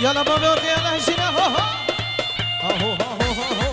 يلا بابا يلا هشينا هو هو هو هو هو هو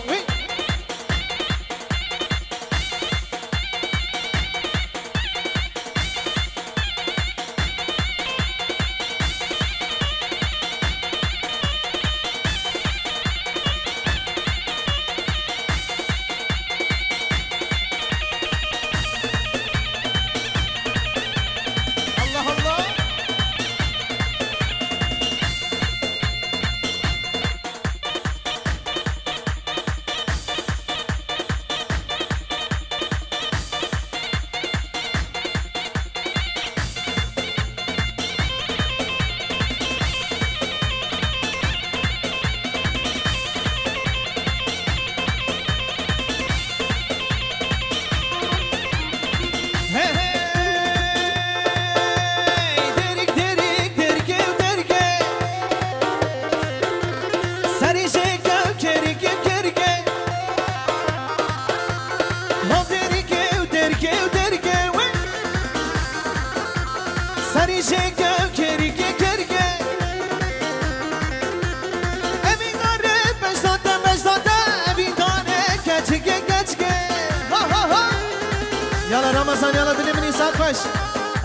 يلا رمضان يلا دلي مني ساقفش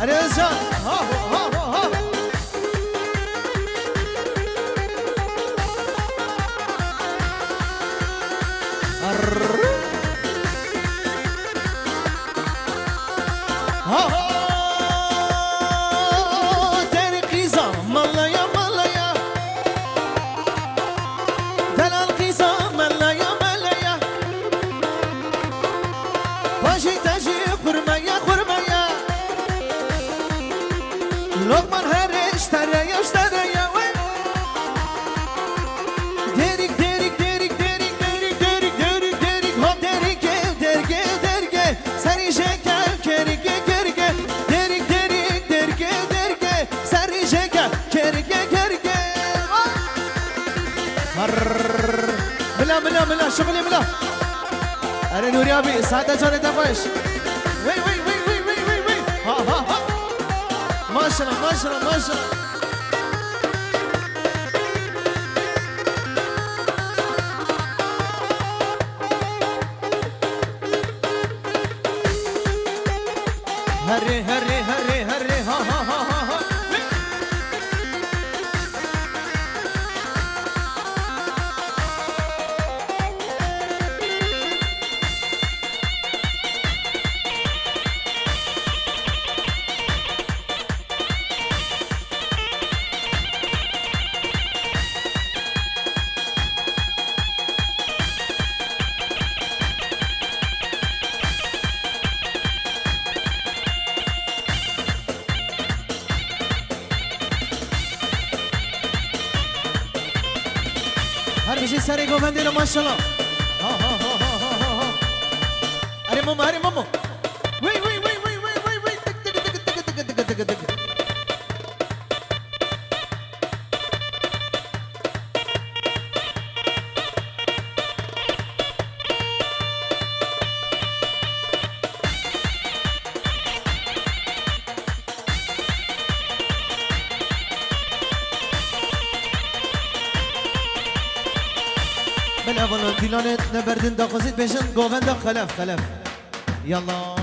رجال ها ها ها ها ها لقمان هرش تريا اشتريا وين ديرك ديرك ديرك ديرك ديرك ديرك ديرك ديرك هو ديرك ديرك ديرك سري جيكا كيرك كيرك ديرك ديرك ديرك ديرك سري جيكا كيرك كيرك ملا ملا ملا شغلي ملا انا نوري ابي ساعه جاري دفش وي وي وي وي وي وي وي ها ها ها ما شاء الله ما شاء الله ما شاء الله هري هري هري هري ها ها ها ها ها بشي سري قومندينا ما شاء الله ها ها ها ها ها ها اري ماما اري ماما وي وي وي وي وي وي وي تك تك تك تك تك تك تك من اول دیلانت نبردن دا خزید بشن گووند خلف خلف يلا